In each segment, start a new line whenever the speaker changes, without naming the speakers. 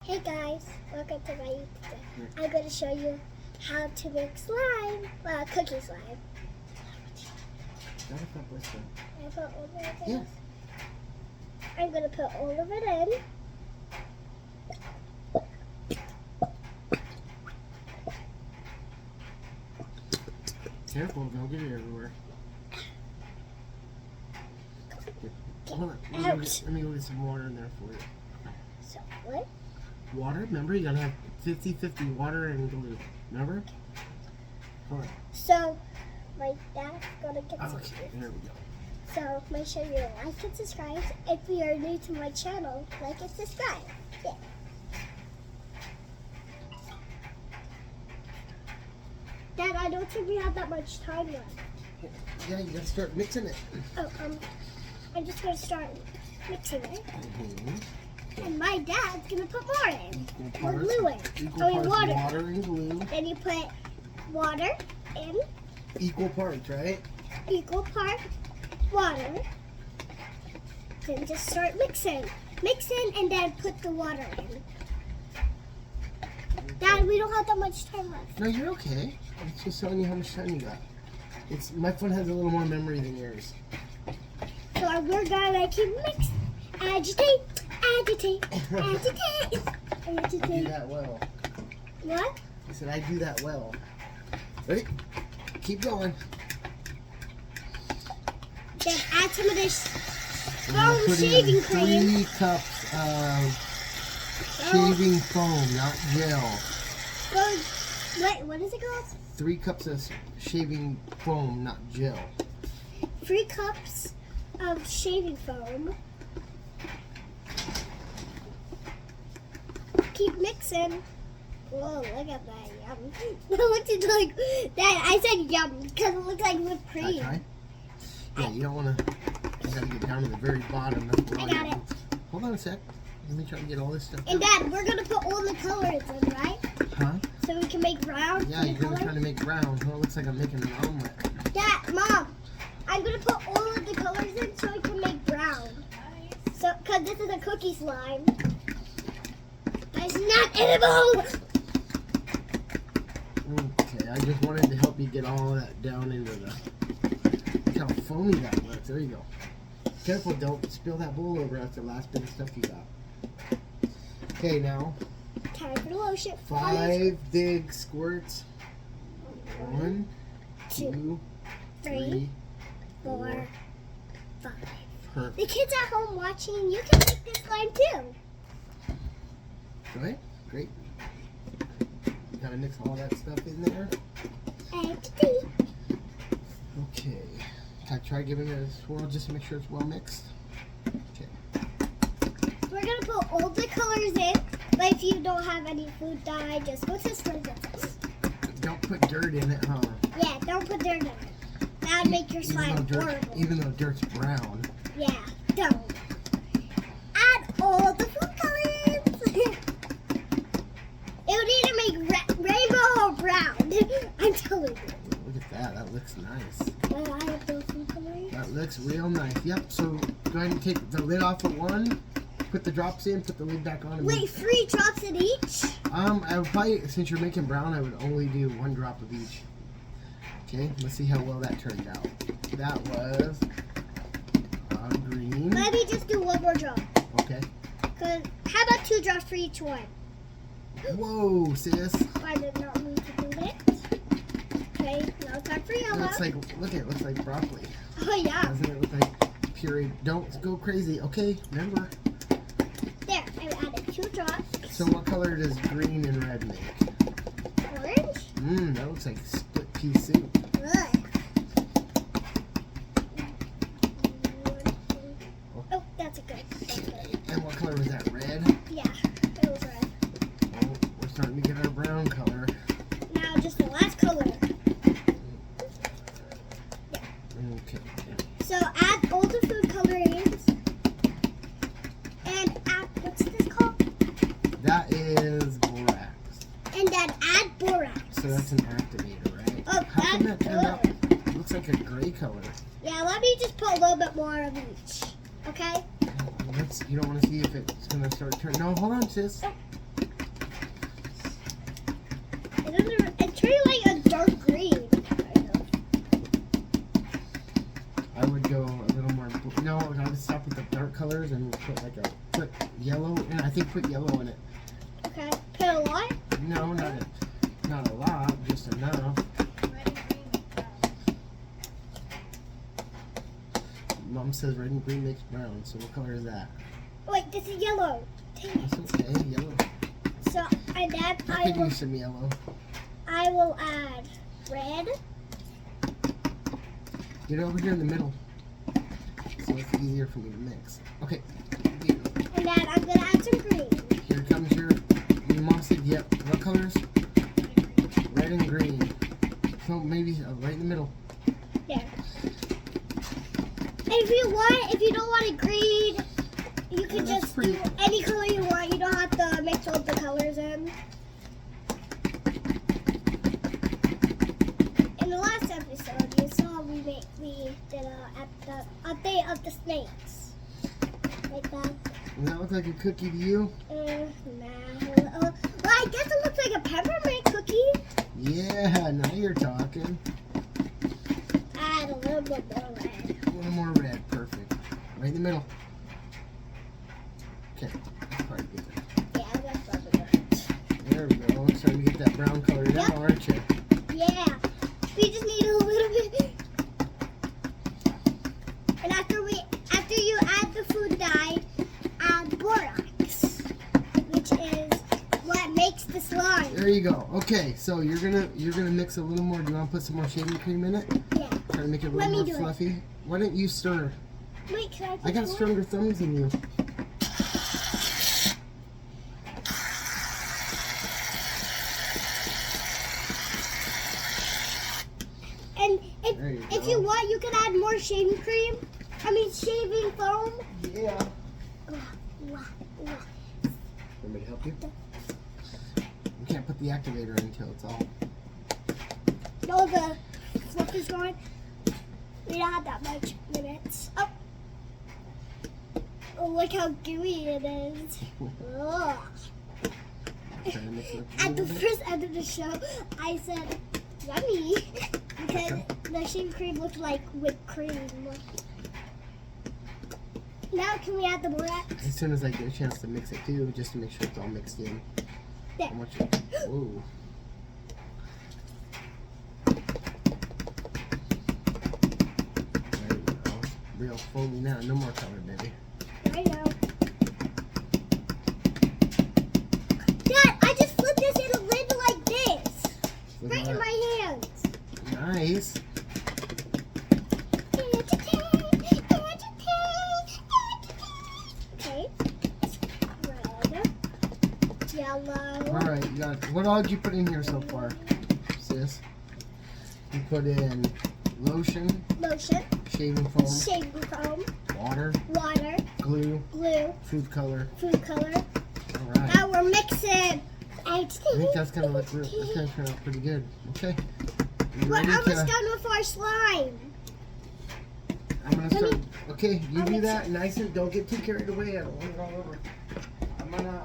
Hey guys, welcome to my YouTube channel. I'm going to show you how to make slime, cookie slime. I put all of it in.
Yes.
I'm going to put all of it in.
Careful, don't get it everywhere. Hold on, let me go get some water in there for you.
So what?
Water? Remember, you gotta have 50-50 water and glue. Remember? Hold on.
So my dad's going to get some.
Okay, there we go.
So make sure you like and subscribe. If you are new to my channel, like and subscribe. Yeah. Dad, I don't think we have that much time left.
Yeah, you gotta start mixing it.
Oh, I'm just gonna start mixing it,
Mm-hmm.
and my dad's gonna put more in.
Equal
More
parts,
glue in.
equal
Oh,
parts
water.
water and glue.
Then you put water in,
Equal parts, right?
equal part water. Then just start mixing. Mix in and then put the water in. Dad, we don't have that much time left.
No, you're okay. I'm just telling you how much time you got. My phone has a little more memory than yours.
So we're gonna keep mixing. Agitate, agitate, agitate,
I do
agitate.
that well.
What?
I said I do that well. Ready? Keep going.
Then add some of this
I'm gonna
foam
put in
shaving cream.
3 cups of shaving foam, not gel.
Wait, what is it called?
3 cups of shaving foam, not gel.
3 cups of shaving foam. Keep mixing. Whoa, look at that, yum. It looks like, Dad, I said yum because it looks like whipped cream.
Okay. Yeah, you don't want to. You gotta get down to the very bottom. That's where
I
all
got
your-
it.
Hold on a sec. Let me try to get all this stuff.
And
out.
Dad, we're gonna put all the colors in, right?
Huh?
So we can make brown.
Yeah,
for
you're
the
gonna try
color.
to make brown. Oh, it looks like I'm making an omelet.
Dad, Mom, I'm gonna put all of the colors in so we can make brown. So, cause this is a cookie slime. It's not edible.
Okay, I just wanted to help you get all of that down into the. Look how foamy that looks. There you go. Careful, don't spill that bowl over. That's the last bit of stuff you got. Okay, now
Time for the lotion.
5 big squirts. 1, 2, 3,
4, 5.
Perfect.
The kids at home watching, you can make this slime too.
Go ahead. Great. Gotta mix all that stuff in there.
And tea.
Okay. Try giving it a swirl just to make sure it's well mixed. Okay.
We're gonna put all the colors in, but if you don't have any food dye, just go to Sprinkles.
Don't put dirt in it, huh?
Yeah, don't put dirt in it. That would make your slime horrible.
Even though dirt's brown.
Yeah, don't. Add all the food colors. It would either make rainbow or brown. I'm telling you.
Look at that. That looks nice.
Well, I have those food colors.
That looks real nice. Yep. So go ahead and take the lid off of one. Put the drops in. Put the lid back on. And
Wait, 3 drops in each?
I would probably, since you're making brown, I would only do 1 drop of each. Okay. Let's see how well that turned out. That was green.
Let me just do 1 more drop.
Okay.
How about 2 drops for each one?
Whoa, sis.
I did not mean to do that. Okay, now it's time for
It
yellow.
looks like, look, it looks like broccoli.
Oh yeah.
Doesn't it look like puree? Don't go crazy. Okay, remember.
There, I added 2 drops.
So what color does green and red make?
Orange.
That looks like split pea soup.
Ugh. Oh, that's a good. That's good.
And what color was that? Red?
Yeah, it was red.
Oh, we're starting to get our brown color.
Now just the last color.
Okay.
So add all the food colorings. And add, what's this called?
That is borax.
And then add borax.
So that's an activator, right?
Oh,
How come that
that's
turned out?
good.
It looks like a gray color.
Yeah, let me just put a little bit more of each. Okay?
You don't want to see if it's going to start turning. No, hold on, sis.
It's turning like a dark green. Kind of.
I would go a little more. No, I would stop with the dark colors and put yellow. And I think put yellow in it.
Okay. Put a lot?
No, not a lot, just enough. Mom says red and green makes brown. So what color is that?
Wait, this is yellow.
That's okay, yellow.
So, and then
I could use some yellow.
I will add red.
Get over here in the middle, so it's easier for me to mix. Okay.
And then I'm gonna add some green.
Here comes your mom said, yep. What colors? Red and green. So maybe right in the middle.
There. And if you don't want it green, you can
Yeah,
just do any color you want. You don't have to mix all the colors in. In the last episode, you saw we did a update of the snakes. Like that.
Does that look like a cookie to you?
Nah. Well, I guess it looks like a peppermint cookie.
Yeah, now you're talking.
Add a little bit more red.
A little more red, perfect. Right in the middle. Okay, that's probably good.
Yeah, that's probably good.
There we go. Starting to get that brown color now,
Yep.
aren't you?
Yeah. We just need a little bit. And after you add the food dye, add borax, which is what makes the slime.
There you go. Okay, so you're gonna mix a little more. Do you want to put some more shaving cream in it?
Yeah.
Try to make it a
Let
little
me
more
do it.
fluffy. Why don't you stir?
Wait, can I put
I got
more?
stronger thumbs than you.
And
There you
if
go.
you want, you can add more shaving cream. Shaving foam.
Yeah.
Wah.
Want me to help you? You can't put the activator in until it's all.
No, the fluff is gone. We don't have that much minutes. Oh. Oh, look how gooey it is. Ugh.
Try to mix it up a
At the
little bit.
first end of the show, I said, yummy, because the shaving cream looked like whipped cream. Now can we add the borax?
As soon as I get a chance to mix it too, just to make sure it's all mixed in.
There.
How much? Whoa. There you go. Real foamy now. No more color, baby.
I know. Dad, I just flipped this in a lid like this.
Look
Right
at
in
that.
my hands.
Nice.
Okay. Red. Yellow.
All right, you got. What all did you put in here so far, sis? You put in lotion,
Lotion.
shaving foam,
Shaving foam.
water,
Water.
glue,
Glue.
food color.
Food color.
All right.
Now we're mixing.
I think that's gonna look. That's gonna turn out pretty good. Okay. You
We're
ready
almost
to?
done with our slime.
I'm gonna start. Okay, you
I'll
do
mix
that nice and don't get too carried away. I don't want it all over. I'm gonna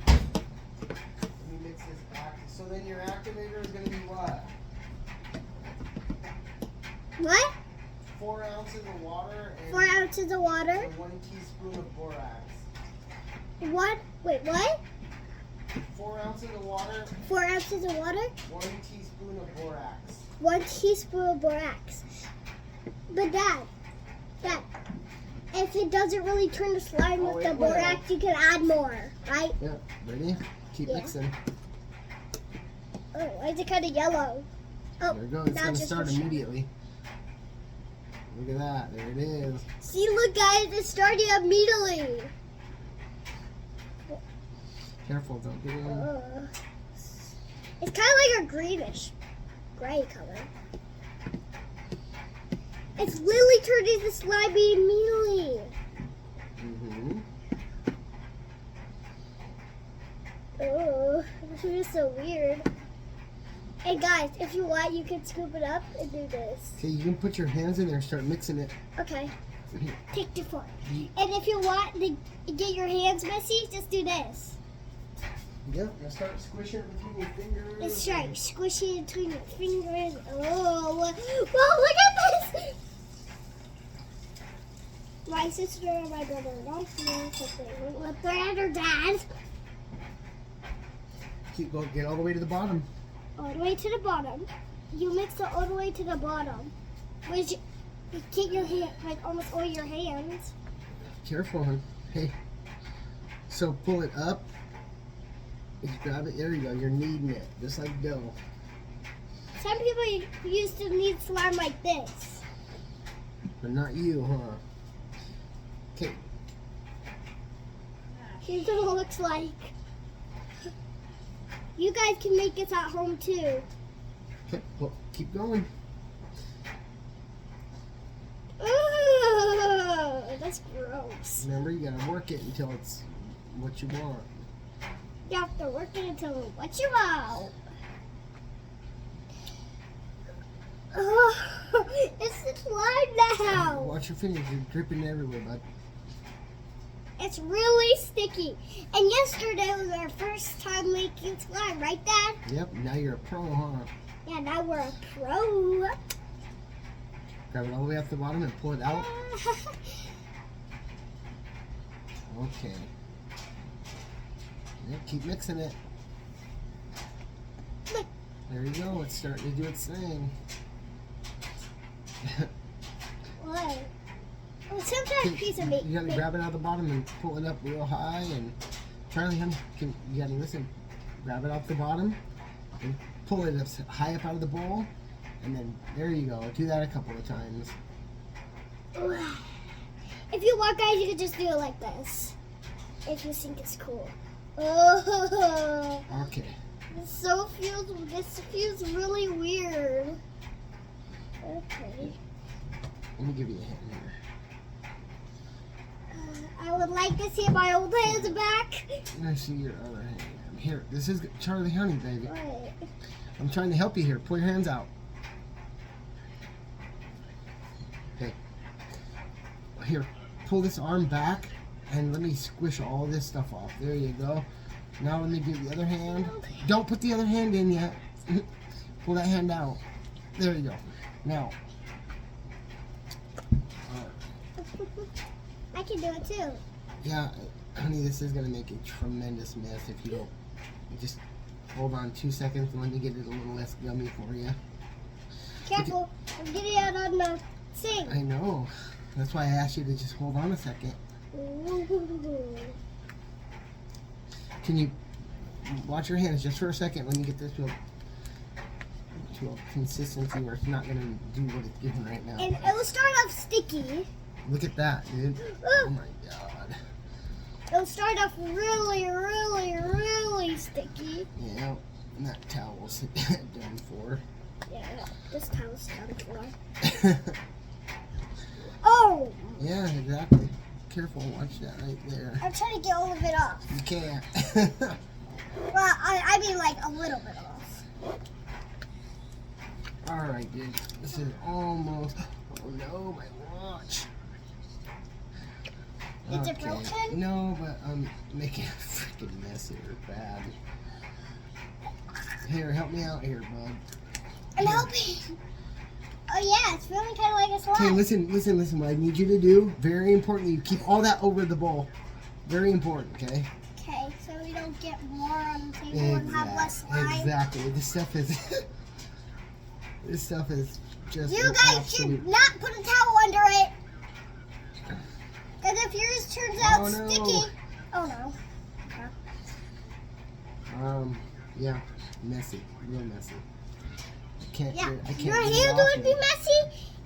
let me mix this back. So then your activator is gonna be what?
What?
4 ounces of water and
4 ounces of water.
1 teaspoon of borax.
What? Wait, what?
4 ounces of water,
4 ounces of water.
1 teaspoon of borax.
1 teaspoon of borax. But Dad, if it doesn't really turn the slime
Oh,
with the
it will.
borax, you can add more, right?
Yeah, ready? Keep
Yeah.
mixing.
Oh, why is it kind of yellow? Oh,
There it goes. It's
now
gonna
just
start
a shot.
immediately. Look at that. There it is.
See, look, guys, it's starting immediately.
Careful, don't get it in.
It's kind of like a greenish gray color. It's literally turning the slimy immediately.
Mm-hmm.
Oh, this is so weird. And guys, if you want, you can scoop it up and do this.
Okay, you can put your hands in there and start mixing it.
Okay. Take the fork. And if you want to get your hands messy, just do this.
Yep, now start squishing it between your fingers.
Let's try squishing it between your fingers. Oh, whoa, look at this! My sister and my brother don't know because they went with their dad.
Keep going, get all the way to the bottom.
All the way to the bottom. You mix it all the way to the bottom. Which you get your hand, like almost all your hands.
Careful, hon. Hey. So pull it up. Just grab it. There you go. You're kneading it, just like dough.
Some people used to knead slime like this.
But not you, huh? Okay.
Here's what it looks like. You guys can make this at home too.
Okay. Well, keep going.
Ugh, that's gross.
Remember, you gotta work it until it's what you want.
You have to work it until what you want. It's slime now.
Watch your fingers. You're dripping everywhere, bud.
It's really sticky. And yesterday was our first time making slime, right, Dad?
Yep. Now you're a pro, huh?
Yeah, now we're a pro.
Grab it all the way off the bottom and pull it out. Okay. Yep, keep mixing it.
Look.
There you go. It's starting to do its thing.
What? Well, sometimes piece of meat.
You gotta grab it out of the bottom and pull it up real high. And Charlie, honey, you gotta listen. Grab it off the bottom and pull it up high up out of the bowl. And then there you go. Do that a couple of times.
If you want, guys, you can just do it like this. If you think it's cool. Oh,
Okay.
this feels really weird. Okay.
Let me give you a hand here.
I would like to see my old hands back.
Let me see your other hand. Here, this is Charlie, honey, baby.
What?
I'm trying to help you here. Pull your hands out. Okay. Here, pull this arm back and let me squish all this stuff off. There you go. Now let me do the other hand. Don't put the other hand in yet. Pull that hand out. There you go. Now.
I can do it too.
Yeah, honey, this is going to make a tremendous mess if you don't. Just hold on 2 seconds and let me get it a little less gummy for you.
Careful, I'm getting out on the sink.
I know. That's why I asked you to just hold on a second.
Ooh.
Can you watch your hands just for a second? Let me get this to a consistency where it's not going to do what it's doing right now.
And it will start off sticky.
Look at that, dude. Oh my god.
It'll start off really, really, really sticky.
Yeah, and that towel's done for.
Yeah, this towel's done for. Oh!
Yeah, exactly. Careful, watch that right there.
I'm trying to get all of it off.
You can't.
Well, I mean like a little bit off.
Alright, dude. This is almost... Oh no, my watch.
Is it broken?
No, but I'm making a freaking mess here. Bad. Here, help me out here, bud.
I'm helping. Oh yeah, it's really kind of like a
Okay,
slime.
listen. What I need you to do, very important, you keep all that over the bowl. Very important, okay?
Okay, so we don't get more on the table and have less slime.
Exactly. This stuff is... this stuff is just...
You
an
guys
absolute...
should not put a towel under it. Because if yours turns out
Oh, no.
sticky... Oh no.
Yeah, messy. Real messy. I can't
Yeah,
get, I can't
your
get it
hand
off
would be
here.
messy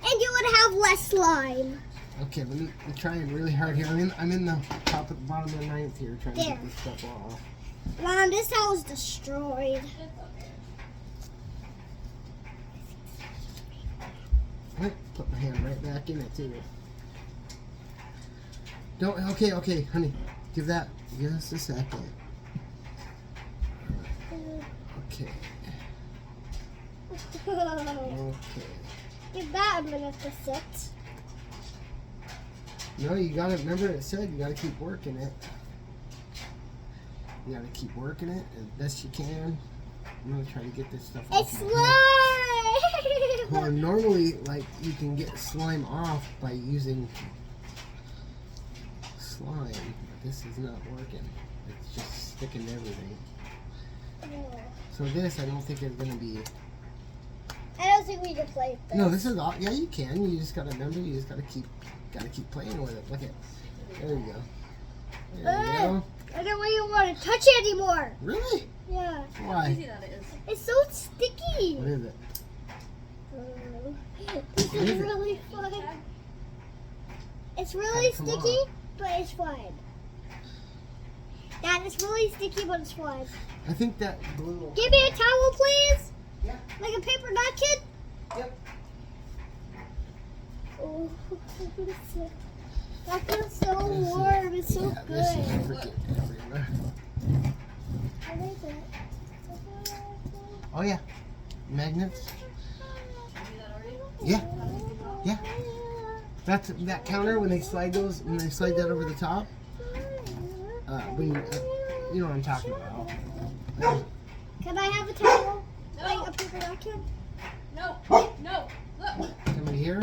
and you would have less slime.
Okay, let me try it really hard here. I'm in the top of the bottom of the ninth here trying to
There.
get this stuff off.
Mom, this towel's destroyed.
Put my hand right back in it too. Don't. Okay, honey. Give us a second. Okay. Okay.
Give that a minute to sit.
No, you gotta remember it said you gotta keep working it. You gotta keep working it as best you can. I'm gonna try to get this stuff
It's
off my hand. Well,
slime!
normally, like, you can get slime off by using slime, but this is not working. It's just sticking to everything. So this, I don't think is gonna be.
I don't think we can play with this.
No, this is all. Yeah, you can. You just gotta remember. You just gotta keep playing with it. Look at. There you go. There you go.
I don't even want to touch it anymore.
Really?
Yeah.
Why?
Easy that is.
It's so sticky.
What is it?
This
What is
is
it?
really fun. It's really
Come
sticky,
on.
but it's fun. Dad, it's really sticky, but it's fun.
I think that glue.
Give me a towel, please.
Yeah.
Like a paper napkin.
Yep.
Oh, that feels so warm. It's so
Yeah,
good.
this is freaking everywhere.
What is it?
Oh yeah, magnets.
You do that already?
Yeah, yeah. That's that counter when they slide those. When they slide that over the top. When you know what I'm talking about.
Can I have a towel?
No.
Like a paper napkin?
No. No. Look.
Somebody here?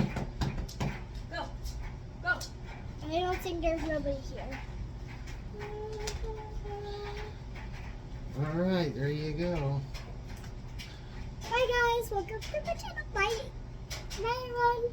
Go. Go.
I don't think there's nobody here.
All right, there you go.
Bye guys, welcome to my channel. Bye. Bye everyone.